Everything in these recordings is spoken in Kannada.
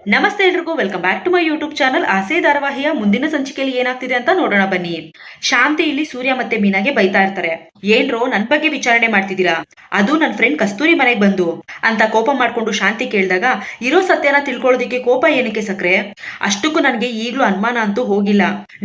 ನಮಸ್ತೆ ಎಲ್ರಿಗೂ, welcome back to my YouTube channel. ಆಸೆ ಧಾರಾವಾಹಿಯ ಮುಂದಿನ ಸಂಚಿಕೆಯಲ್ಲಿ ಏನಾಗ್ತಿದೆ ಅಂತ ನೋಡೋಣ ಬನ್ನಿ. ಶಾಂತಿ ಇಲ್ಲಿ ಸೂರ್ಯ ಮತ್ತೆ ಮೀನಾಗೆ ಬೈತಾ ಇರ್ತಾರೆ. ಏನ್ರೋ ನನ್ ಬಗ್ಗೆ ವಿಚಾರಣೆ ಮಾಡ್ತಿದ್ದೀರಾ, ಅದು ನನ್ ಫ್ರೆಂಡ್ ಕಸ್ತೂರಿ ಮನೆಗೆ ಬಂದು ಅಂತ ಕೋಪ ಮಾಡ್ಕೊಂಡು ಶಾಂತಿ ಕೇಳಿದಾಗ, ಇರೋ ಸತ್ಯನ ತಿಳ್ಕೊಳ್ಳೋದಿಕ್ಕೆ ಕೋಪ ಏನಕ್ಕೆ ಸಕ್ರೆ? ಅಷ್ಟಕ್ಕೂ ನನ್ಗೆ ಈಗ್ಲೂ ಅನುಮಾನ ಅಂತೂ ಹೋಗಿಲ್ಲ.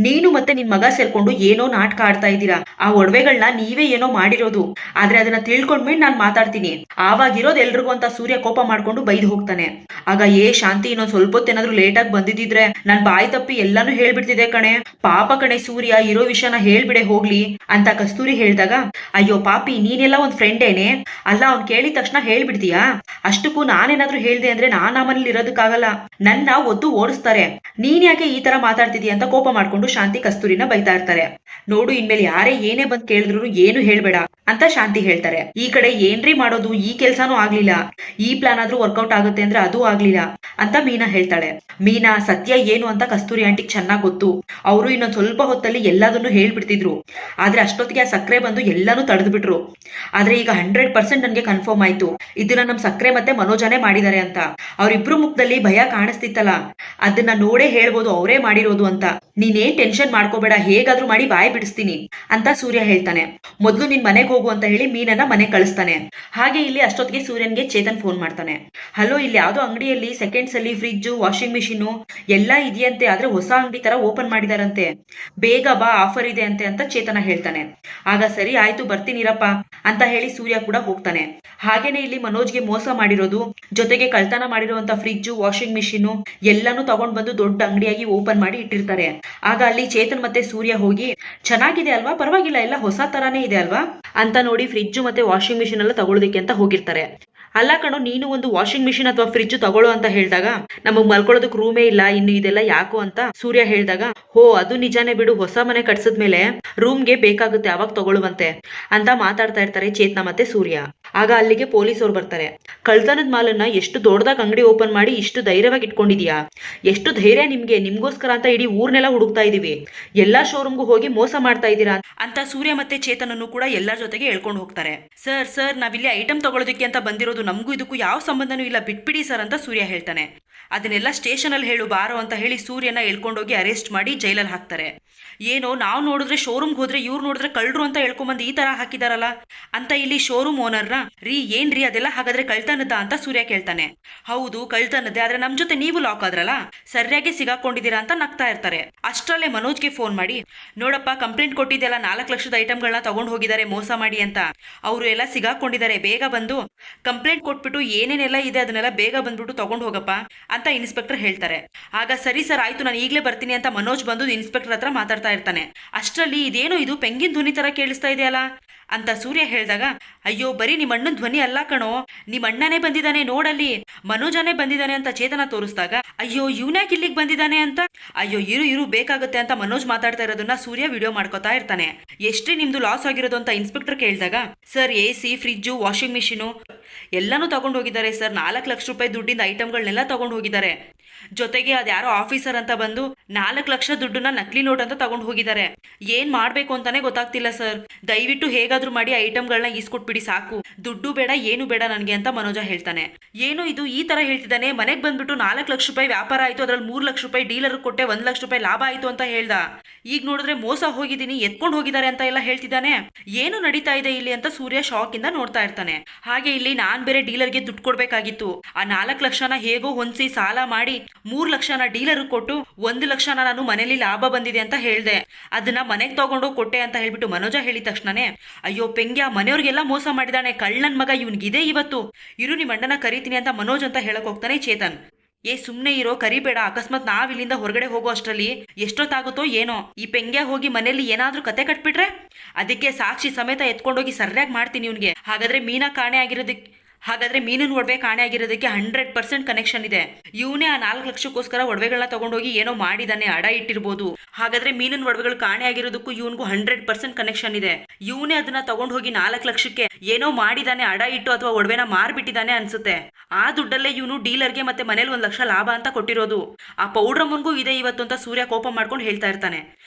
ನೀನು ಮತ್ತೆ ನಿನ್ ಮಗ ಸೇರ್ಕೊಂಡು ಏನೋ ನಾಟಕ ಆಡ್ತಾ ಇದ್ದೀರಾ. ಆ ಒಡವೆಗಳನ್ನ ನೀವೇ ಏನೋ ಮಾಡಿರೋದು, ಆದ್ರೆ ಅದನ್ನ ತಿಳ್ಕೊಂಡ್ಮೇಲೆ ನಾನ್ ಮಾತಾಡ್ತೀನಿ, ಆವಾಗಿರೋದು ಎಲ್ರಿಗೂ ಅಂತ ಸೂರ್ಯ ಕೋಪ ಮಾಡ್ಕೊಂಡು ಬೈದು ಹೋಗ್ತಾನೆ. ಆಗ ಶಾಂತಿ ಇನ್ನೊಂದ್ ಸ್ವಲ್ಪ ಹೊತ್ತೇನಾದ್ರೂ ಲೇಟ್ ಆಗಿ ಬಂದಿದ್ರೆ ನನ್ ಬಾಯಿ ತಪ್ಪಿ ಎಲ್ಲಾನು ಹೇಳ್ಬಿಡ್ತಿದೆ ಕಣೆ. ಪಾಪ ಕಣೆ ಸೂರ್ಯ, ಇರೋ ವಿಷಯನ ಹೇಳ್ಬಿಡೆ ಹೋಗ್ಲಿ ಅಂತ ಕಸ್ತೂರಿ ಹೇಳ್ದಾಗ, ಅಯ್ಯೋ ಪಾಪಿ, ನೀನೆಲ್ಲ ಒಂದ್ ಫ್ರೆಂಡ್ ಏನೇ ಅಲ್ಲ, ಅವ್ನ್ ಕೇಳಿದ ತಕ್ಷಣ ಹೇಳ್ಬಿಡ್ತೀಯಾ? ಅಷ್ಟಕ್ಕೂ ನಾನೇನಾದ್ರೂ ಹೇಳ್ದೆ ಅಂದ್ರೆ ನಾನ್ ಆ ಮನೇಲಿ ಇರೋದಕ್ಕಾಗಲ್ಲ, ನನ್ನ ಒದ್ದು ಓಡಿಸ್ತಾರೆ. ನೀನ್ ಯಾಕೆ ಈ ತರ ಮಾತಾಡ್ತಿದೀಯ ಅಂತ ಕೋಪ ಮಾಡ್ಕೊಂಡು ಶಾಂತಿ ಕಸ್ತೂರಿನ ಬೈತಾ ಇರ್ತಾರೆ. ನೋಡು, ಇನ್ಮೇಲೆ ಯಾರೇ ಏನೇ ಬಂದ್ ಕೇಳಿದ್ರು ಏನು ಹೇಳ್ಬೇಡ ಅಂತ ಶಾಂತಿ ಹೇಳ್ತಾರೆ. ಈ ಕಡೆ ಏನ್ರಿ ಮಾಡೋದು, ಈ ಕೆಲ್ಸಾನು ಆಗ್ಲಿಲ್ಲ, ಈ ಪ್ಲಾನ್ ಆದ್ರೂ ವರ್ಕೌಟ್ ಆಗುತ್ತೆ ಅಂದ್ರೆ ಅದು ಆಗ್ಲಿಲ್ಲ ಅಂತ ಮೀನಾ ಹೇಳ್ತಾಳೆ. ಮೀನಾ, ಸತ್ಯ ಏನು ಅಂತ ಕಸ್ತೂರಿ ಆಂಟಿಗೆ ಚೆನ್ನಾಗ್ ಗೊತ್ತು. ಅವರು ಇನ್ನೊಂದ್ ಸ್ವಲ್ಪ ಹೊತ್ತಲ್ಲಿ ಎಲ್ಲದನ್ನು ಹೇಳ್ಬಿಡ್ತಿದ್ರು, ಆದ್ರೆ ಅಷ್ಟೊತ್ತಿಗೆ ಆ ಸಕ್ಕರೆ ಬಂದು ಎಲ್ಲಾನು ತಡೆದು ಬಿಟ್ರು. ಆದ್ರೆ ಈಗ 100% ನನ್ಗೆ ಕನ್ಫರ್ಮ್ ಆಯ್ತು, ಇದನ್ನ ನಮ್ ಸಕ್ಕರೆ ಮತ್ತೆ ಮನೋಜನೇ ಮಾಡಿದ್ದಾರೆ ಅಂತ. ಅವ್ರಿಬ್ರು ಮುಖದಲ್ಲಿ ಭಯ ಕಾಣಿಸ್ತಿತ್ತಲ್ಲ, ಅದನ್ನ ನೋಡೇ ಹೇಳ್ಬೋದು ಅವರೇ ಮಾಡಿರೋದು ಅಂತ. ನೀನೇನ್ ಟೆನ್ಷನ್ ಮಾಡ್ಕೋಬೇಡ, ಹೇಗಾದ್ರೂ ಮಾಡಿ ಬಾಯಿ ಬಿಡಿಸ್ತೀನಿ ಅಂತ ಸೂರ್ಯ ಹೇಳ್ತಾನೆ. ಮೊದ್ಲು ನಿನ್ ಮನೆಗೆ ಹೋಗು ಅಂತ ಹೇಳಿ ಮೀನನ್ನ ಮನೆ ಕಳಿಸ್ತಾನೆ. ಹಾಗೆ ಇಲ್ಲಿ ಅಷ್ಟೊತ್ತಿಗೆ ಸೂರ್ಯನ್ಗೆ ಚೇತನ್ ಫೋನ್ ಮಾಡ್ತಾನೆ. ಹಲೋ, ಇಲ್ಲಿ ಯಾವ್ದೋ ಅಂಗಡಿಯಲ್ಲಿ ಸೆಕೆಂಡ್ಸ್ ಅಲ್ಲಿ ಫ್ರಿಡ್ಜ್, ವಾಷಿಂಗ್ ಮಿಷಿನ್ ಎಲ್ಲಾ ಇದೆಯಂತೆ, ಆದ್ರೆ ಹೊಸ ಅಂಗಡಿ ತರ ಓಪನ್ ಮಾಡಿದಾರಂತೆ, ಬೇಗ ಬಾ, ಆಫರ್ ಇದೆ ಅಂತೆ ಅಂತ ಚೇತನ ಹೇಳ್ತಾನೆ. ಆಗ ಸರಿ ಆಯ್ತು ಬರ್ತೀನಿರಪ್ಪ ಅಂತ ಹೇಳಿ ಸೂರ್ಯ ಕೂಡ ಹೋಗ್ತಾನೆ. ಹಾಗೇನೆ ಇಲ್ಲಿ ಮನೋಜ್ಗೆ ಮೋಸ ಮಾಡಿರೋದು ಜೊತೆಗೆ ಕಳ್ತನ ಮಾಡಿರುವಂತ ಫ್ರಿಡ್ಜ್, ವಾಷಿಂಗ್ ಮಿಷಿನ್ ಎಲ್ಲಾನು ತಗೊಂಡ್ ಬಂದು ದೊಡ್ಡ ಅಂಗಡಿಯಾಗಿ ಓಪನ್ ಮಾಡಿ ಇಟ್ಟಿರ್ತಾರೆ. ಆಗ ಅಲ್ಲಿ ಚೇತನ್ ಮತ್ತೆ ಸೂರ್ಯ ಹೋಗಿ, ಚೆನ್ನಾಗಿದೆ ಅಲ್ವಾ, ಪರವಾಗಿಲ್ಲ, ಎಲ್ಲ ಹೊಸ ತರಾನೇ ಇದೆ ಅಲ್ವಾ ಅಂತ ನೋಡಿ ಫ್ರಿಡ್ಜ್ ಮತ್ತೆ ವಾಷಿಂಗ್ ಮಿಷಿನ್ ಎಲ್ಲ ತಗೊಳ್ಳೋದಕ್ಕೆ ಅಂತ ಹೋಗಿರ್ತಾರೆ. ಅಲ್ಲ ಕಣೋ, ನೀನು ಒಂದು ವಾಷಿಂಗ್ ಮಿಷಿನ್ ಅಥವಾ ಫ್ರಿಡ್ಜ್ ತಗೊಳ್ಳೋ ಅಂತ ಹೇಳಿದಾಗ ನಮಗ್ ಮಲ್ಕೊಳ್ಳೋದಕ್ ರೂಮೇ ಇಲ್ಲ, ಇನ್ನು ಇದೆಲ್ಲ ಯಾಕೋ ಅಂತ ಸೂರ್ಯ ಹೇಳಿದಾಗ, ಹೋ ಅದು ನಿಜಾನೇ ಬಿಡು, ಹೊಸ ಮನೆ ಕಟ್ಸದ್ಮೇಲೆ ರೂಮ್ಗೆ ಬೇಕಾಗುತ್ತೆ, ಅವಾಗ ತಗೊಳ್ಳುವಂತೆ ಅಂತ ಮಾತಾಡ್ತಾ ಇರ್ತಾರೆ ಚೇತನ ಮತ್ತೆ ಸೂರ್ಯ. ಆಗ ಅಲ್ಲಿಗೆ ಪೊಲೀಸರು ಬರ್ತಾರೆ. ಕಳ್ತನದ ಮಾಲನ್ನ ಎಷ್ಟು ದೊಡ್ಡದಾಗಿ ಅಂಗಡಿ ಓಪನ್ ಮಾಡಿ ಇಷ್ಟು ಧೈರ್ಯವಾಗಿ ಇಟ್ಕೊಂಡಿದ್ಯಾ, ಎಷ್ಟು ಧೈರ್ಯ ನಿಮ್ಗೆ, ನಿಮ್ಗೋಸ್ಕರ ಅಂತ ಇಡೀ ಊರ್ನೆಲ್ಲ ಹುಡುಕ್ತಾ ಇದೀವಿ, ಎಲ್ಲಾ ಶೋರೂಮ್ಗೂ ಹೋಗಿ ಮೋಸ ಮಾಡ್ತಾ ಇದ್ದೀರಾ ಅಂತ ಸೂರ್ಯ ಮತ್ತೆ ಚೇತನನ್ನು ಕೂಡ ಎಲ್ಲರ ಜೊತೆಗೆ ಹೇಳ್ಕೊಂಡು ಹೋಗ್ತಾರೆ. ಸರ್ ಸರ್, ನಾವಿಲ್ಲಿ ಐಟಮ್ ತಗೊಳ್ಳೋದಕ್ಕೆ ಅಂತ ಬಂದಿರೋದು, ನಮಗೂ ಇದಕ್ಕೂ ಯಾವ ಸಂಬಂಧನೂ ಇಲ್ಲ, ಬಿಟ್ಬಿಡಿ ಸರ್ ಅಂತ ಸೂರ್ಯ ಹೇಳ್ತಾನೆ. ಅದನ್ನೆಲ್ಲ ಸ್ಟೇಷನ್ ಅಲ್ಲಿ ಹೇಳು ಬಾರೋ ಅಂತ ಹೇಳಿ ಸೂರ್ಯನ ಹೇಳ್ಕೊಂಡೋಗಿ ಅರೆಸ್ಟ್ ಮಾಡಿ ಜೈಲಲ್ಲಿ ಹಾಕ್ತಾರೆ. ಏನೋ ನಾವು ನೋಡಿದ್ರೆ ಶೋರೂಮ್ಗೆ ಹೋದ್ರೆ ಇವ್ರು ನೋಡಿದ್ರೆ ಕಳ್ರು ಅಂತ ಹೇಳ್ಕೊಂಬಂದು ಈ ತರ ಹಾಕಿದಾರಲ್ಲ ಅಂತ ಇಲ್ಲಿ ಶೋರೂಮ್ ಓನರ್ನ, ರೀ ಏನ್ರಿ ಅದೆಲ್ಲ ಹಾಗಾದ್ರೆ ಕಳ್ತನದ ಅಂತ ಸೂರ್ಯ ಕೇಳ್ತಾನೆ. ಹೌದು ಕಳ್ತನದ್ದೇ, ಆದ್ರೆ ನಮ್ ಜೊತೆ ನೀವು ಲಾಕ್ ಆದ್ರಲ್ಲ, ಸರಿಯಾಗಿ ಸಿಗಾಕೊಂಡಿದ್ದೀರಾ ಅಂತ ನಗ್ತಾ ಇರ್ತಾರೆ. ಅಷ್ಟರಲ್ಲೇ ಮನೋಜ್ಗೆ ಫೋನ್ ಮಾಡಿ, ನೋಡಪ್ಪ ಕಂಪ್ಲೇಂಟ್ ಕೊಟ್ಟಿದ್ದೆಲ್ಲ 4 ಲಕ್ಷದ ಐಟಮ್ಗಳನ್ನ ತಗೊಂಡು ಹೋಗಿದ್ದಾರೆ ಮೋಸ ಮಾಡಿ ಅಂತ, ಅವರು ಎಲ್ಲ ಸಿಗಾಕೊಂಡಿದ್ದಾರೆ, ಬೇಗ ಬಂದು ಕಂಪ್ಲೇಂಟ್ ಕೊಟ್ಬಿಟ್ಟು ಏನೇನೆಲ್ಲ ಇದೆ ಅದನ್ನೆಲ್ಲ ಬೇಗ ಬಂದ್ಬಿಟ್ಟು ತಗೊಂಡು ಹೋಗಪ್ಪ ಅಂತ ಇನ್ಸ್ಪೆಕ್ಟರ್ ಹೇಳ್ತಾರೆ. ಆಗ ಸರಿ ಸರ್ ಆಯ್ತು, ನಾನು ಈಗಲೇ ಬರ್ತೀನಿ ಅಂತ ಮನೋಜ್ ಬಂದು ಇನ್ಸ್ಪೆಕ್ಟರ್ ಹತ್ರ ಮಾತಾಡ್ತಾ ಇರ್ತಾನೆ. ಅಷ್ಟರಲ್ಲಿ ಇದೇನೋ ಇದು ಪೆಂಗಿನ ಧ್ವನಿ ತರ ಕೇಳಿಸ್ತಾ ಇದೆಯಲ್ಲ ಅಂತ ಸೂರ್ಯ ಹೇಳಿದಾಗ, ಅಯ್ಯೋ ಬರೀ ನಿಮ್ಮ ಅಣ್ಣನ ಧ್ವನಿ ಅಲ್ಲ ಕಣೋ, ನಿಮ್ಮ ಅಣ್ಣನೇ ಬಂದಿದ್ದಾನೆ ನೋಡಲ್ಲಿ, ಮನೋಜನೇ ಬಂದಿದ್ದಾನೆ ಅಂತ ಚೇತನ ತೋರಿಸಿದಾಗ, ಅಯ್ಯೋ ಇವ್ನ್ಯಾಕೆ ಇಲ್ಲಿಗೆ ಬಂದಿದ್ದಾನೆ ಅಂತ, ಅಯ್ಯೋ ಇರು ಬೇಕಾಗುತ್ತೆ ಅಂತ ಮನೋಜ್ ಮಾತಾಡ್ತಾ ಇರೋದನ್ನ ಸೂರ್ಯ ವಿಡಿಯೋ ಮಾಡ್ಕೋತಾ ಇರ್ತಾನೆ. ಎಷ್ಟೇ ನಿಮ್ದು ಲಾಸ್ ಆಗಿರೋದು ಅಂತ ಇನ್ಸ್ಪೆಕ್ಟರ್ ಕೇಳಿದಾಗ, sir AC, fridge, washing machine ಎಲ್ಲಾನು ತಗೊಂಡು ಹೋಗಿದ್ದಾರೆ ಸರ್, 4 ಲಕ್ಷ ರೂಪಾಯಿ ದುಡ್ಡಿಂದ ಐಟಮ್ಗಳನ್ನೆಲ್ಲ ತಗೊಂಡು ಹೋಗಿದ್ದಾರೆ. ಜೊತೆಗೆ ಅದ್ಯಾರೋ ಆಫೀಸರ್ ಅಂತ ಬಂದು 4 ಲಕ್ಷ ದುಡ್ಡನ್ನ ನಕಲಿ ನೋಟ್ ಅಂತ ತಗೊಂಡು ಹೋಗಿದ್ದಾರೆ. ಏನ್ ಮಾಡ್ಬೇಕು ಅಂತಾನೆ ಗೊತ್ತಾಗ್ತಿಲ್ಲ ಸರ್, ದಯವಿಟ್ಟು ಹೇಗಾದ್ರೂ ಮಾಡಿ ಐಟಮ್ಗಳನ್ನ ಈಸ್ಕೊಟ್ಬಿಡಿ ಸಾಕು, ದುಡ್ಡು ಬೇಡ ಏನು ಬೇಡ ನನ್ಗೆ ಅಂತ ಮನೋಜ ಹೇಳ್ತಾನೆ. ಏನು ಇದು ಈ ತರ ಹೇಳ್ತಿದ್ದಾನೆ, ಮನೆಗೆ ಬಂದ್ಬಿಟ್ಟು 4 ಲಕ್ಷ ರೂಪಾಯಿ ವ್ಯಾಪಾರ ಆಯ್ತು, ಅದ್ರಲ್ಲಿ 3 ಲಕ್ಷ ರೂಪಾಯಿ ಡೀಲರ್ ಕೊಟ್ಟೆ, 1 ಲಕ್ಷ ರೂಪಾಯಿ ಲಾಭ ಆಯ್ತು ಅಂತ ಹೇಳ್ದ. ಈಗ ನೋಡಿದ್ರೆ ಮೋಸ ಹೋಗಿದ್ದೀನಿ, ಎತ್ಕೊಂಡು ಹೋಗಿದ್ದಾರೆ ಅಂತ ಎಲ್ಲ ಹೇಳ್ತಿದ್ದಾನೆ. ಏನು ನಡೀತಾ ಇದೆ ಇಲ್ಲಿ ಅಂತ ಸೂರ್ಯ ಶಾಕ್ ಇಂದ ನೋಡ್ತಾ ಇರ್ತಾನೆ. ಹಾಗೆ ಇಲ್ಲಿ ನಾನ್ ಬೇರೆ ಡೀಲರ್ಗೆ ದುಡ್ಡು ಕೊಡ್ಬೇಕಾಗಿತ್ತು, ಆ 4 ಲಕ್ಷನ ಹೇಗೋ ಹೊಂದಿಸಿ ಸಾಲ ಮಾಡಿ 3 ಲಕ್ಷನ ಡೀಲರ್ ಕೊಟ್ಟು 1 ಲಕ್ಷನ ನಾನು ಮನೇಲಿ ಲಾಭ ಬಂದಿದೆ ಅಂತ ಹೇಳ್ದೆ, ಅದನ್ನ ಮನೆಗೆ ತಗೊಂಡು ಕೊಟ್ಟೆ ಅಂತ ಹೇಳ್ಬಿಟ್ಟು ಮನೋಜ ಹೇಳಿದ ತಕ್ಷಣನೇ, ಅಯ್ಯೋ ಪೆಂಗ್ಯ ಮನೆಯವ್ರಿಗೆಲ್ಲ ಮೋಸ ಮಾಡಿದಾನೆ, ಕಳ್ಳನ್ ಮಗ ಇವನ್ಗಿದೆ ಇವತ್ತು, ಇರು ನಿಮ್ಮ ಅಣ್ಣನ ಕರೀತೀನಿ ಅಂತ ಮನೋಜ್ ಅಂತ ಹೇಳಕ್ ಹೋಗ್ತಾನೆ ಚೇತನ್. ಸುಮ್ನೆ ಇರೋ, ಕರಿಬೇಡ, ಅಕಸ್ಮಾತ್ ನಾವ್ ಇಲ್ಲಿಂದ ಹೊರಗಡೆ ಹೋಗೋ ಅಷ್ಟರಲ್ಲಿ ಎಷ್ಟೊತ್ತಾಗುತ್ತೋ ಏನೋ, ಈ ಪೆಂಗ್ಯ ಹೋಗಿ ಮನೇಲಿ ಏನಾದ್ರೂ ಕತೆ ಕಟ್ಬಿಟ್ರೆ ಅದಕ್ಕೆ ಸಾಕ್ಷಿ ಸಮೇತ ಎತ್ಕೊಂಡೋಗಿ ಸರಿಯಾಗಿ ಮಾಡ್ತೀನಿ ಇವ್ನಿಗೆ. ಹಾಗಾದ್ರೆ ಮೀನಿನ ಒಡವೆ ಕಾಣೆ ಆಗಿರೋದಕ್ಕೆ 100% ಕನೆಕ್ಷನ್ ಇದೆ. ಇವನೇ ಆ 4 ಲಕ್ಷಕ್ಕೋಸ್ಕರ ಒಡವೆಗಳನ್ನ ತಗೊಂಡೋಗಿ ಏನೋ ಮಾಡಿದಾನೆ, ಅಡ ಇಟ್ಟಿರ್ಬೋದು. ಹಾಗಾದ್ರೆ ಮೀನಿನ ಒಡವೆಗಳು ಕಾಣೆ ಆಗಿರೋದಕ್ಕೂ ಇವನ್ಗೂ 100% ಕನೆಕ್ಷನ್ ಇದೆ. ಇವನೇ ಅದನ್ನ ತಗೊಂಡು ಹೋಗಿ 4 ಲಕ್ಷಕ್ಕೆ ಏನೋ ಮಾಡಿದಾನೆ, ಅಡ ಇಟ್ಟು ಅಥವಾ ಒಡವೆನ ಮಾರ್ಬಿಟ್ಟಿದ್ದಾನೆ ಅನ್ಸುತ್ತೆ. ಆ ದುಡ್ಡಲ್ಲೇ ಇವನು ಡೀಲರ್ಗೆ ಮತ್ತೆ ಮನೇಲಿ 1 ಲಕ್ಷ ಲಾಭ ಅಂತ ಕೊಟ್ಟಿರೋದು. ಆ ಪೌಡ್ರಮ್ಮನ್ಗೂ ಇದೆ ಇವತ್ತು ಅಂತ ಸೂರ್ಯ ಕೋಪ ಮಾಡ್ಕೊಂಡು ಹೇಳ್ತಾ ಇರ್ತಾನೆ.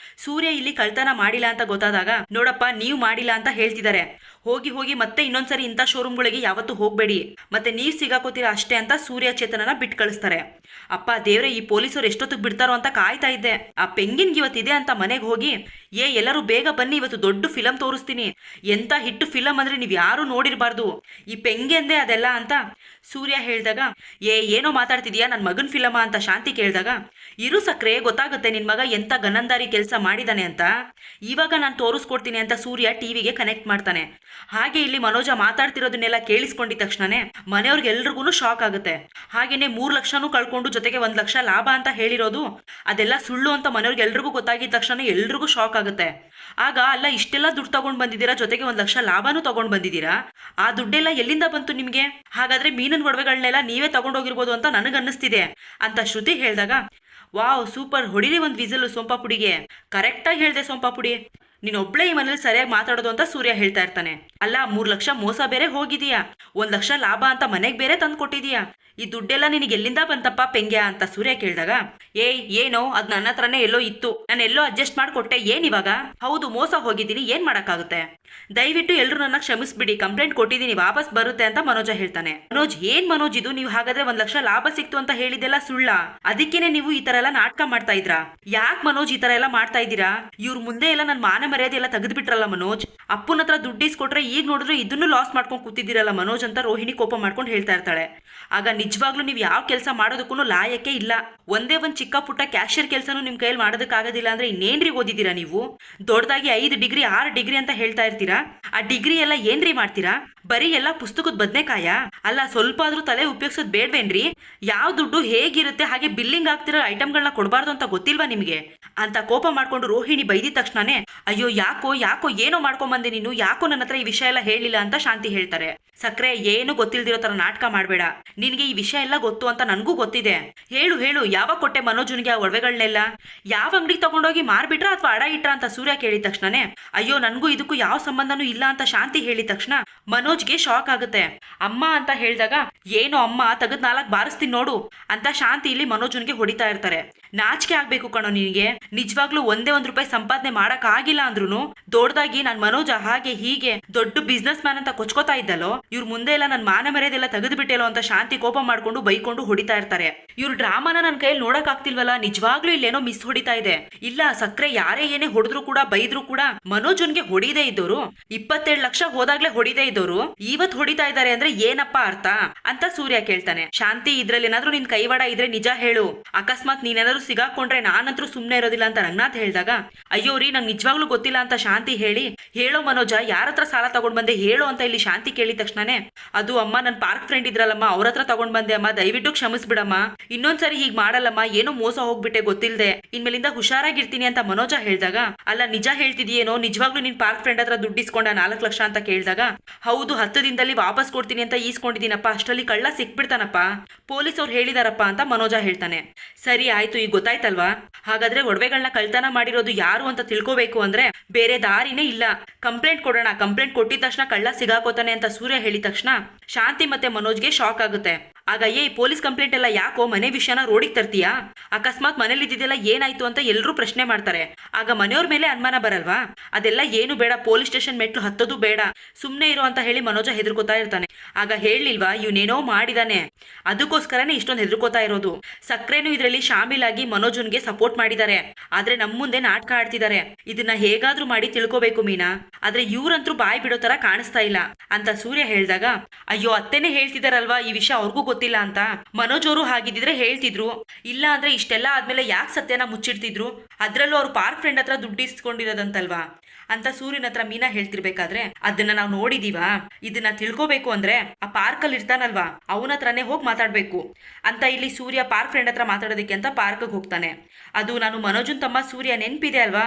ಸೂರ್ಯ ಇಲ್ಲಿ ಕಳ್ತನ ಮಾಡಿಲ್ಲ ಅಂತ ಗೊತ್ತಾದಾಗ, ನೋಡಪ್ಪ ನೀವು ಮಾಡಿಲ್ಲ ಅಂತ ಹೇಳ್ತಿದ್ದಾರೆ, ಹೋಗಿ ಮತ್ತೆ ಇನ್ನೊಂದ್ಸರಿ ಇಂಥ ಶೋರೂಮ್ಗಳಿಗೆ ಯಾವತ್ತೂ ಹೋಗ್ಬೇಡಿ ಹೋಗ್ಬೇಡಿ, ಮತ್ತೆ ನೀವ್ ಸಿಗಾಕೋತೀರಾ ಅಷ್ಟೇ ಅಂತ ಸೂರ್ಯ ಚೇತನನ ಬಿಟ್ಟು ಕಳಿಸ್ತಾರೆ. ಅಪ್ಪ ದೇವ್ರೆ, ಈ ಪೊಲೀಸರು ಎಷ್ಟೊತ್ತಿಗೆ ಬಿಡ್ತಾರೋ ಅಂತ ಕಾಯ್ತಾ ಇದ್ದೆ. ಆ ಪೆಂಗಿನ್ಗೆ ಇವತ್ತಿದೆ ಅಂತ ಮನೆಗೆ ಹೋಗಿ, ಎಲ್ಲರೂ ಬೇಗ ಬನ್ನಿ, ಇವತ್ತು ದೊಡ್ಡ ಫಿಲಂ ತೋರಿಸ್ತೀನಿ, ಎಂತ ಹಿಟ್ಟು ಫಿಲಂ ಅಂದ್ರೆ ನೀವ್ ಯಾರು ನೋಡಿರ್ಬಾರ್ದು, ಈ ಪೆಂಗೆಂದೇ ಅದೆಲ್ಲ ಅಂತ ಸೂರ್ಯ ಹೇಳ್ದಾಗ, ಏನೋ ಮಾತಾಡ್ತಿದ್ಯಾ, ನನ್ನ ಮಗನ್ ಫಿಲಮ ಅಂತ ಶಾಂತಿ ಕೇಳಿದಾಗ, ಇರು ಸಕ್ರೆ, ಗೊತ್ತಾಗುತ್ತೆ ನಿನ್ ಮಗ ಎಂತ ಗನಂದಾರಿ ಕೆಲಸ ಮಾಡಿದಾನೆ ಅಂತ, ಇವಾಗ ನಾನು ತೋರಿಸ್ಕೊಡ್ತೀನಿ ಅಂತ ಸೂರ್ಯ ಟಿವಿಗೆ ಕನೆಕ್ಟ್ ಮಾಡ್ತಾನೆ. ಹಾಗೆ ಇಲ್ಲಿ ಮನೋಜ ಮಾತಾಡ್ತಿರೋದನ್ನೆಲ್ಲ ಕೇಳಿಸ್ಕೊಂಡಿದ ತಕ್ಷಣನೇ ಮನೆಯವ್ರಿಗೆಲ್ರಿಗೂ ಶಾಕ್ ಆಗುತ್ತೆ. ಹಾಗೇನೆ 3 ಲಕ್ಷನೂ ಕಳ್ಕೊಂಡು ಜೊತೆಗೆ 1 ಲಕ್ಷ ಲಾಭ ಅಂತ ಹೇಳಿರೋದು ಅದೆಲ್ಲ ಸುಳ್ಳು ಅಂತ ಮನೆಯವ್ರಿಗೆಲ್ರಿಗೂ ಗೊತ್ತಾಗಿದ ತಕ್ಷಣ ಎಲ್ರಿಗೂ ಶಾಕ್ ಆಗುತ್ತೆ. ಆಗ ಅಲ್ಲ, ಇಷ್ಟೆಲ್ಲ ದುಡ್ಡು ತಗೊಂಡ್ ಬಂದಿದ್ದೀರಾ, ಜೊತೆಗೆ 1 ಲಕ್ಷ ಲಾಭನೂ ತಗೊಂಡ್ ಬಂದಿದ್ದೀರಾ, ಆ ದುಡ್ಡೆಲ್ಲ ಎಲ್ಲಿಂದ ಬಂತು ನಿಮ್ಗೆ? ಹಾಗಾದ್ರೆ ಮೀನಿನ ಒಡವೆಗಳನ್ನೆಲ್ಲ ನೀವೇ ತಗೊಂಡೋಗಿರ್ಬೋದು ಅಂತ ನನಗನ್ನಿಸ್ತಿದೆ ಅಂತ ಶ್ರುತಿ ಹೇಳ್ದಾಗ, ವಾವ್ ಸೂಪರ್, ಹೊಡಿರಿ ಒಂದ್ ವಿಸಲು ಸೋಂಪಾಪುಡಿಗೆ, ಕರೆಕ್ಟಾಗಿ ಹೇಳ್ದೆ ಸೋಂಪಾಪುಡಿ, ನೀನೊಬ್ಳೆ ಈ ಮನೇಲಿ ಸರಿಯಾಗಿ ಮಾತಾಡೋದು ಅಂತ ಸೂರ್ಯ ಹೇಳ್ತಾ ಇರ್ತಾನೆ. ಅಲ್ಲ, 3 ಲಕ್ಷ ಮೋಸ ಬೇರೆ ಹೋಗಿದೀಯಾ, 1 ಲಕ್ಷ ಲಾಭ ಅಂತ ಮನೆಗೆ ಬೇರೆ ತಂದು ಕೊಟ್ಟಿದೀಯಾ, ಈ ದುಡ್ಡೆಲ್ಲ ನಿನಗೆ ಎಲ್ಲಿಂದ ಬಂತಪ್ಪ ಪೆಂಗ್ಯ ಅಂತ ಸೂರ್ಯ ಕೇಳಿದಾಗ, ಏನೋ ಅದ್ ನನ್ನ ಹತ್ರನೇ ಎಲ್ಲೋ ಇತ್ತು, ನಾನು ಎಲ್ಲೋ ಅಡ್ಜಸ್ಟ್ ಮಾಡ್ಕೊಟ್ಟೆ, ಏನಿವಾಗ? ಹೌದು ಮೋಸ ಹೋಗಿದ್ದೀನಿ, ಏನ್ ಮಾಡಕ್ಕಾಗುತ್ತೆ, ದಯವಿಟ್ಟು ಎಲ್ರು ನನ್ನ ಕ್ಷಮಿಸ್ಬಿಡಿ, ಕಂಪ್ಲೇಂಟ್ ಕೊಟ್ಟಿದ್ದೀನಿ, ವಾಪಸ್ ಬರುತ್ತೆ ಅಂತ ಮನೋಜ ಹೇಳ್ತಾನೆ. ಮನೋಜ್, ಏನ್ ಮನೋಜ್ ಇದು, ನೀವು ಹಾಗಾದ್ರೆ 1 ಲಕ್ಷ ಲಾಭ ಸಿಕ್ತು ಅಂತ ಹೇಳಿದೆಲ್ಲ ಸುಳ್ಳ? ಅದಕ್ಕೇನೆ ನೀವು ಈ ತರ ಎಲ್ಲ ನಾಟಕ ಮಾಡ್ತಾ ಇದ್ರಾ? ಯಾಕೆ ಮನೋಜ್ ಈ ತರ ಎಲ್ಲ ಮಾಡ್ತಾ ಇದ್ದೀರಾ? ಇವ್ರ ಮುಂದೆ ಎಲ್ಲ ನನ್ನ ಮಾನ ಮರ್ಯಾದೆ ಎಲ್ಲ ತೆಗೆದು ಬಿಟ್ರಲ್ಲ ಮನೋಜ್, ಅಪ್ಪನ ಹತ್ರ ದುಡ್ಡು ಇಸ್ಕೊಟ್ರೆ ಈಗ ನೋಡಿದ್ರೆ ಇದನ್ನು ಲಾಸ್ ಮಾಡ್ಕೊಂಡು ಕೂತಿದ್ದೀರಲ್ಲ ಮನೋಜ್ ಅಂತ ರೋಹಿಣಿ ಕೋಪ ಮಾಡ್ಕೊಂಡು ಹೇಳ್ತಾ ಇರ್ತಾಳೆ. ಆಗ ನಿಜವಾಗ್ಲೂ ನೀವು ಯಾವ ಕೆಲಸ ಮಾಡೋದಕ್ಕೂ ಲಾಯಕ್ಕೆ ಇಲ್ಲ, ಒಂದೇ ಒಂದ್ ಚಿಕ್ಕ ಪುಟ್ಟ ಕ್ಯಾಶಿಯರ್ ಕೆಲಸನೂ ನಿಮ್ ಕೈಯಲ್ಲಿ ಮಾಡೋದಕ್ಕಾಗೋದಿಲ್ಲ ಅಂದ್ರೆ ಇನ್ನೇನ್ರಿ ಓದಿದ್ದೀರಾ ನೀವು? ದೊಡ್ಡದಾಗಿ 5 ಡಿಗ್ರಿ 6 ಡಿಗ್ರಿ ಅಂತ ಹೇಳ್ತಾ ಇರ್ತೀರಾ, ಆ ಡಿಗ್ರಿ ಎಲ್ಲ ಏನ್ರಿ ಮಾಡ್ತೀರಾ? ಬರೀ ಎಲ್ಲ ಪುಸ್ತಕದ ಬದನೆಕಾಯ ಅಲ್ಲ, ಸ್ವಲ್ಪ ಆದ್ರೂ ತಲೆ ಉಪಯೋಗಿಸೋದು ಬೇಡ್ವೇನ್ರಿ? ಯಾವ ದುಡ್ಡು ಹೇಗಿರುತ್ತೆ ಹಾಗೆ ಬಿಲ್ಲಿಂಗ್ ಆಗ್ತಿರೋ ಐಟಮ್ಗಳನ್ನ ಕೊಡಬಾರ್ದು ಅಂತ ಗೊತ್ತಿಲ್ವಾ ನಿಮ್ಗೆ ಅಂತ ಕೋಪ ಮಾಡ್ಕೊಂಡು ರೋಹಿಣಿ ಬೈದಿದ ತಕ್ಷಣನೇ, ಅಯ್ಯೋ ಯಾಕೋ ಏನೋ ಮಾಡ್ಕೊಂಬಂದೆ ನೀನು, ಯಾಕೋ ನನ್ನ ಹತ್ರ ಈ ವಿಷಯ ಎಲ್ಲ ಹೇಳಿಲ್ಲ ಅಂತ ಶಾಂತಿ ಹೇಳ್ತಾರೆ. ಸಕ್ರೆ, ಏನು ಗೊತ್ತಿಲ್ದಿರೋ ತರ ನಾಟಕ ಮಾಡ್ಬೇಡ, ನಿನ್ಗೆ ಈ ವಿಷಯ ಎಲ್ಲ ಗೊತ್ತು ಅಂತ ನನ್ಗೂ ಗೊತ್ತಿದೆ, ಹೇಳು ಯಾವಾಗ ಕೊಟ್ಟೆ ಮನೋಜನ್ಗೆ ಆ ಒಡವೆಗಳನ್ನೆಲ್ಲ, ಯಾವ ಅಂಗಡಿಗೆ ತಗೊಂಡೋಗಿ ಮಾರ್ಬಿಟ್ರ ಅಥವಾ ಅಡ ಇಟ್ರ ಅಂತ ಸೂರ್ಯ ಕೇಳಿದ ತಕ್ಷಣನೇ, ಅಯ್ಯೋ ನನ್ಗೂ ಇದಕ್ಕೂ ಯಾವ ಸಂಬಂಧನೂ ಇಲ್ಲ ಅಂತ ಶಾಂತಿ ಹೇಳಿದ ತಕ್ಷಣ ಮನೋಜ್ಗೆ ಶಾಕ್ ಆಗುತ್ತೆ. ಅಮ್ಮ ಅಂತ ಹೇಳಿದಾಗ, ಏನೋ ಅಮ್ಮ, ತೆಗೆದ್ 4 ಬಾರಿಸ್ತೀನಿ ನೋಡು ಅಂತ ಶಾಂತಿ ಇಲ್ಲಿ ಮನೋಜನ್ಗೆ ಹೊಡಿತಾ ಇರ್ತಾರೆ. ನಾಚಿಕೆ ಆಗ್ಬೇಕು ಕಣೋ ನಿನಗೆ, ನಿಜವಾಗ್ಲೂ ಒಂದೇ 1 ರೂಪಾಯಿ ಸಂಪಾದನೆ ಮಾಡಕ್ ಆಗಿಲ್ಲ ಅಂದ್ರೂ ದೊಡ್ಡದಾಗಿ ನಾನ್ ಮನೋಜ ಹಾಗೆ ಹೀಗೆ ದೊಡ್ಡ ಬಿಸ್ನೆಸ್ ಮ್ಯಾನ್ ಅಂತ ಕೊಚ್ಕೋತಾ ಇದ್ದಲ್ಲೋ, ಇವ್ರ ಮುಂದೆ ಎಲ್ಲ ನನ್ ಮಾನ ಮರ್ಯಾದೆಲ್ಲ ತೆಗೆದು ಬಿಟ್ಟೆಲ್ಲೋ ಅಂತ ಶಾಂತಿ ಕೋಪ ಮಾಡ್ಕೊಂಡು ಬೈಕೊಂಡು ಹೊಡಿತಾ ಇರ್ತಾರೆ. ಇವ್ರ ಡ್ರಾಮಾನ ನನ್ನ ಕೈಯಲ್ಲಿ ನೋಡಕ್ ಆಗ್ತಿಲ್ವಲ್ಲ, ನಿಜವಾಗ್ಲೂ ಇಲ್ಲೇನೋ ಮಿಸ್ ಹೊಡಿತಾ ಇದೆ. ಇಲ್ಲ ಸಕ್ರೆ, ಯಾರೇ ಏನೇ ಹೊಡೆದ್ರು ಕೂಡ ಬೈದ್ರು ಕೂಡ ಮನೋಜನ್ಗೆ ಹೊಡಿದೇ ಇದ್ದೋರು, 27 ಲಕ್ಷ ಹೋದಾಗ್ಲೇ ಹೊಡಿದೇ ಇದ್ದೋರು ಇವತ್ ಹೊಡಿತಾ ಇದ್ದಾರೆ ಅಂದ್ರೆ ಏನಪ್ಪಾ ಅರ್ಥ ಅಂತ ಸೂರ್ಯ ಕೇಳ್ತಾನೆ. ಶಾಂತಿ, ಇದ್ರಲ್ಲಿ ಏನಾದ್ರೂ ನಿನ್ ಕೈವಾಡ ಇದ್ರೆ ನಿಜ ಹೇಳು, ಅಕಸ್ಮಾತ್ ನೀನೇನಾದ್ರೂ ಸಿಗಾಕೊಂಡ್ರೆ ನಾನಂತರೂ ಸುಮ್ನೆ ಇರೋದಿಲ್ಲ ಅಂತ ರಂಗನಾಥ್ ಹೇಳಿದಾಗ, ಅಯ್ಯೋ ರೀ ನಂಗೆ ನಿಜವಾಗ್ಲೂ ಗೊತ್ತಿಲ್ಲ ಅಂತ ಶಾಂತಿ ಹೇಳೋ ಮನೋಜ, ಯಾರ ಹತ್ರ ಸಾಲ ತಗೊಂಡ್ ಬಂದೆ ಹೇಳೋ ಅಂತ ಇಲ್ಲಿ ಶಾಂತಿ ಕೇಳಿದ ತಕ್ಷಣನೇ, ಅದು ಅಮ್ಮ ನನ್ನ ಪಾರ್ಕ್ ಫ್ರೆಂಡ್ ಇದ್ರಲ್ಲಮ್ಮ, ಅವ್ರ ಹತ್ರ ತಗೊಂಡ್ ಬಂದೆ ಅಮ್ಮ, ದಯವಿಟ್ಟು ಕ್ಷಮಿಸ್ಬಿಡಮ್ಮ, ಇನ್ನೊಂದ್ಸರಿ ಹೀಗ್ ಮಾಡಲ್ಲಮ್ಮ, ಏನೋ ಮೋಸ ಹೋಗ್ಬಿಟ್ಟೆ ಗೊತ್ತಿಲ್ದೆ, ಇನ್ಮೇಲಿಂದ ಹುಷಾರಾಗಿರ್ತೀನಿ ಅಂತ ಮನೋಜ ಹೇಳಿದಾಗ, ಅಲ್ಲ ನಿಜ ಹೇಳ್ತಿದ್ಯೇನೋ, ನಿಜವಾಗ್ಲೂ ನಿನ್ ಪಾರ್ಕ್ ಫ್ರೆಂಡ್ ಹತ್ರ ದುಡ್ಡು ಇಸ್ಕೊಂಡ 4 ಲಕ್ಷ ಅಂತ ಕೇಳಿದಾಗ, ಹೌದು 10 ದಿನದಲ್ಲಿ ವಾಪಸ್ ಕೊಡ್ತೀನಿ ಅಂತ ಈಸ್ಕೊಂಡಿದ್ದೀನಪ್ಪ, ಅಷ್ಟರಲ್ಲಿ ಕಳ್ಳ ಸಿಕ್ಬಿಡ್ತಾನಪ್ಪ, ಪೊಲೀಸ್ ಅವ್ರು ಹೇಳಿದಾರಪ್ಪ ಅಂತ ಮನೋಜ ಹೇಳ್ತಾನೆ. ಸರಿ ಆಯ್ತು, ಈಗ ಗೊತ್ತಾಯ್ತಲ್ವಾ, ಹಾಗಾದ್ರೆ ಒಡವೆಗಳನ್ನ ಕಳ್ತನ ಮಾಡಿರೋದು ಯಾರು ಅಂತ ತಿಳ್ಕೋಬೇಕು ಅಂದ್ರೆ ಬೇರೆ ದಾರಿನೇ ಇಲ್ಲ, ಕಂಪ್ಲೇಂಟ್ ಕೊಡೋಣ, ಕಂಪ್ಲೇಂಟ್ ಕೊಟ್ಟಿದ ತಕ್ಷಣ ಕಳ್ಳ ಸಿಗಾಕೋತಾನೆ ಅಂತ ಸೂರ್ಯ ಹೇಳಿದ ತಕ್ಷಣ ಶಾಂತಿ ಮತ್ತೆ ಮನೋಜ್ಗೆ ಶಾಕ್ ಆಗುತ್ತೆ. ಆಗ ಪೊಲೀಸ್ ಕಂಪ್ಲೇಂಟ್ ಎಲ್ಲ ಯಾಕೋ, ಮನೆ ವಿಷಯನ ರೋಡಿಗೆ ತರ್ತೀಯಾ, ಅಕಸ್ಮಾತ್ ಮನೇಲಿ ಇದ್ದಿದ್ದೆಲ್ಲ ಏನಾಯ್ತು ಅಂತ ಎಲ್ಲರೂ ಪ್ರಶ್ನೆ ಮಾಡ್ತಾರೆ, ಆಗ ಮನೆಯವ್ರ ಮೇಲೆ ಅನುಮಾನ ಬರಲ್ವಾ? ಅದೆಲ್ಲ ಏನು ಬೇಡ, ಪೊಲೀಸ್ ಸ್ಟೇಷನ್ ಮೆಟ್ಲು ಹತ್ತೋದು ಬೇಡ, ಸುಮ್ನೆ ಇರೋ ಅಂತ ಹೇಳಿ ಮನೋಜ ಹೆದರ್ಕೋತಾ ಇರ್ತಾನೆ. ಆಗ ಹೇಳಿಲ್ವಾ, ಇವನೇನೋ ಮಾಡಿದಾನೆ, ಅದಕ್ಕೋಸ್ಕರನೇ ಇಷ್ಟೊಂದು ಹೆದರ್ಕೋತಾ ಇರೋದು, ಸಕ್ರೆನೂ ಇದರಲ್ಲಿ ಶಾಮೀಲಾಗಿ ಮನೋಜನ್ಗೆ ಸಪೋರ್ಟ್ ಮಾಡಿದ್ದಾರೆ, ಆದ್ರೆ ನಮ್ ಮುಂದೆ ನಾಟಕ ಆಡ್ತಿದ್ದಾರೆ, ಇದನ್ನ ಹೇಗಾದ್ರೂ ಮಾಡಿ ತಿಳ್ಕೋಬೇಕು ಮೀನಾ, ಆದ್ರೆ ಇವ್ರಂತೂ ಬಾಯಿ ಬಿಡೋ ತರ ಕಾಣಿಸ್ತಾ ಇಲ್ಲ ಅಂತ ಸೂರ್ಯ ಹೇಳಿದಾಗ, ಅಯ್ಯೋ ಅತ್ತೆನೇ ಹೇಳ್ತಿದಾರಲ್ವಾ ಈ ವಿಷಯ ಅವ್ರಿಗೂ ಗೊತ್ತಿಲ್ಲ ಅಂತ, ಮನೋಜ್ ಅವರು ಹಾಗಿದ್ರೆ ಹೇಳ್ತಿದ್ರು, ಇಲ್ಲ ಅಂದ್ರೆ ಇಷ್ಟೆಲ್ಲ ಆದ್ಮೇಲೆ ಯಾಕೆ ಸತ್ಯನ ಮುಚ್ಚಿಡ್ತಿದ್ರು, ಅದ್ರಲ್ಲೂ ಅವ್ರು ಪಾರ್ಕ್ ಫ್ರೆಂಡ್ ಹತ್ರ ದುಡ್ಡು ಇಸ್ಕೊಂಡಿರೋದಂತಲ್ವಾ ಅಂತ ಸೂರ್ಯನ ಹತ್ರ ಮೀನಾ ಹೇಳ್ತಿರ್ಬೇಕಾದ್ರೆ, ಅದನ್ನ ನಾವು ನೋಡಿದೀವಾ, ಇದನ್ನ ತಿಳ್ಕೋಬೇಕು ಅಂದ್ರೆ ಆ ಪಾರ್ಕ್ ಅಲ್ಲಿ ಇರ್ತಾನಲ್ವಾ ಅವನ ಹತ್ರನೇ ಹೋಗಿ ಮಾತಾಡ್ಬೇಕು ಅಂತ ಇಲ್ಲಿ ಸೂರ್ಯ ಪಾರ್ಕ್ ಫ್ರೆಂಡ್ ಹತ್ರ ಮಾತಾಡೋದಕ್ಕೆ ಅಂತ ಪಾರ್ಕ್ಗೆ ಹೋಗ್ತಾನೆ. ಅದು ನಾನು ಮನೋಜನ್ ತಮ್ಮ ಸೂರ್ಯ, ನೆನ್ಪಿದೆ ಅಲ್ವಾ,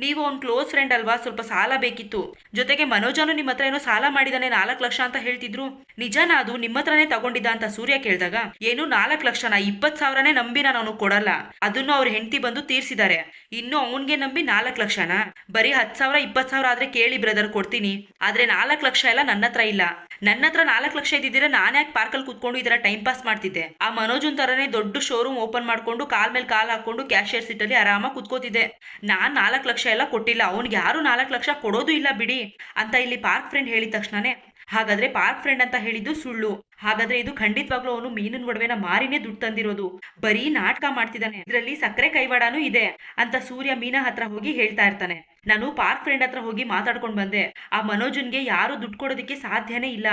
ನೀವು ಅವ್ನ್ ಕ್ಲೋಸ್ ಫ್ರೆಂಡ್ ಅಲ್ವಾ, ಸ್ವಲ್ಪ ಸಾಲ ಬೇಕಿತ್ತು, ಜೊತೆಗೆ ಮನೋಜನು ನಿಮ್ಮ ಹತ್ರ ಏನೋ ಸಾಲ ಮಾಡಿದಾನೆ 4 ಲಕ್ಷ ಅಂತ ಹೇಳ್ತಿದ್ರು, ನಿಜನಾ ಅದು ನಿಮ್ಮ ಹತ್ರನೇ ತಗೊಂಡಿದ್ದ ಅಂತ ಸೂರ್ಯ ಕೇಳಿದಾಗ, ಏನು 4 ಲಕ್ಷನ, 20,000ನೇ ನಂಬಿ ನಾನು ಕೊಡಲ್ಲ, ಅದನ್ನು ಅವ್ರ ಹೆಂಡತಿ ಬಂದು ತೀರ್ಸಿದ್ದಾರೆ, ಇನ್ನು ಅವನ್ಗೆ ನಂಬಿ 4 ಲಕ್ಷನ, ಬರೀ 10,000 20,000 ಆದ್ರೆ ಕೇಳಿ ಬ್ರದರ್ ಕೊಡ್ತೀನಿ, ಆದ್ರೆ 4 ಲಕ್ಷ ಎಲ್ಲ ನನ್ನ ಹತ್ರ ಇಲ್ಲ, ನನ್ನ ಹತ್ರ 4 ಲಕ್ಷ ಇದ್ದಿದ್ರೆ ನಾನು ಯಾಕೆ ಪಾರ್ಕಲ್ಲಿ ಕುತ್ಕೊಂಡು ಇದರ ಟೈಮ್ ಪಾಸ್ ಮಾಡ್ತಿದ್ದೆ, ಆ ಮನೋಜನ್ ತರನೇ ದೊಡ್ಡ ಶೋರೂಮ್ ಓಪನ್ ಮಾಡ್ಕೊಂಡು ಕಾಲ್ ಮೇಲೆ ಕಾಲ್ ಹಾಕೊಂಡು ಕ್ಯಾಶಿಯರ್ ಸೀಟ್ ಅಲ್ಲಿ ಆರಾಮಾಗಿ ಕುತ್ಕೋತಿದ್ದೆ, ನಾನ್ 4 ಲಕ್ಷ ಎಲ್ಲ ಕೊಟ್ಟಿಲ್ಲ, ಅವ್ನಿಗೆ ಯಾರು 4 ಲಕ್ಷ ಕೊಡೋದು ಇಲ್ಲ ಬಿಡಿ ಅಂತ ಇಲ್ಲಿ ಪಾರ್ಕ್ ಫ್ರೆಂಡ್ ಹೇಳಿದ ತಕ್ಷಣನೇ, ಹಾಗಾದ್ರೆ ಪಾರ್ಕ್ ಫ್ರೆಂಡ್ ಅಂತ ಹೇಳಿದ್ದು ಸುಳ್ಳು. ಹಾಗಾದ್ರೆ ಇದು ಖಂಡಿತವಾಗ್ಲೂ ಅವನು ಮೀನಿನ ಒಡವೆನ ಮಾರಿನೇ ದುಡ್ಡು ತಂದಿರೋದು. ಬರೀ ನಾಟಕ ಮಾಡ್ತಿದ್ದಾನೆ, ಇದ್ರಲ್ಲಿ ಸಕ್ಕರೆ ಕೈವಾಡನೂ ಇದೆ ಅಂತ ಸೂರ್ಯ ಮೀನಾ ಹತ್ರ ಹೋಗಿ ಹೇಳ್ತಾ ಇರ್ತಾನೆ. ನಾನು ಪಾರ್ಕ್ ಫ್ರೆಂಡ್ ಹತ್ರ ಹೋಗಿ ಮಾತಾಡ್ಕೊಂಡ್ ಬಂದೆ. ಆ ಮನೋಜನ್ಗೆ ಯಾರು ದುಡ್ಡು ಕೊಡೋದಕ್ಕೆ ಸಾಧ್ಯನೇ ಇಲ್ಲ,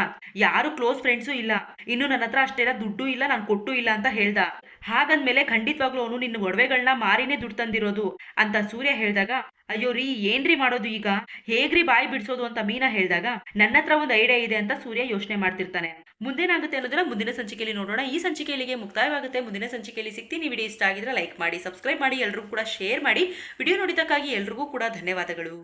ಯಾರು ಕ್ಲೋಸ್ ಫ್ರೆಂಡ್ಸು ಇಲ್ಲ, ಇನ್ನು ನನ್ನ ಹತ್ರ ಅಷ್ಟೆಲ್ಲ ದುಡ್ಡು ಇಲ್ಲ, ನಾನು ಕೊಟ್ಟು ಇಲ್ಲ ಅಂತ ಹೇಳ್ದ. ಹಾಗಂದ್ಮೇಲೆ ಖಂಡಿತವಾಗ್ಲೂ ಅವನು ನಿನ್ನ ಒಡವೆಗಳನ್ನ ಮಾರಿನೇ ದುಡ್ಡು ತಂದಿರೋದು ಅಂತ ಸೂರ್ಯ ಹೇಳ್ದಾಗ, ಅಯ್ಯೋ ರೀ ಏನ್ರಿ ಮಾಡೋದು ಈಗ, ಹೇಗ್ರಿ ಬಾಯಿ ಬಿಡ್ಸೋದು ಅಂತ ಮೀನಾ ಹೇಳ್ದಾಗ, ನನ್ನ ಹತ್ರ ಒಂದು ಐಡಿಯಾ ಇದೆ ಅಂತ ಸೂರ್ಯ ಯೋಚನೆ ಮಾಡ್ತಿರ್ತಾನೆ. ಮುಂದೇನಾಗುತ್ತೆ ಅನ್ನೋದನ್ನ ಮುಂದಿನ ಸಂಚಿಕೆಯಲ್ಲಿ ನೋಡೋಣ. ಈ ಸಂಚಿಕೆಯಲ್ಲಿಗೆ ಮುಕ್ತಾಯವಾಗುತ್ತೆ. ಮುಂದಿನ ಸಂಚಿಕೆಯಲ್ಲಿ ಸಿಗ್ತೀನಿ. ವಿಡಿಯೋ ಇಷ್ಟ ಆಗಿದ್ರೆ ಲೈಕ್ ಮಾಡಿ, ಸಬ್ಸ್ಕ್ರೈಬ್ ಮಾಡಿ, ಎಲ್ರಿಗೂ ಕೂಡ ಶೇರ್ ಮಾಡಿ. ವಿಡಿಯೋ ನೋಡಿದ್ದಕ್ಕಾಗಿ ಎಲ್ರಿಗೂ ಕೂಡ ಧನ್ಯವಾದಗಳು.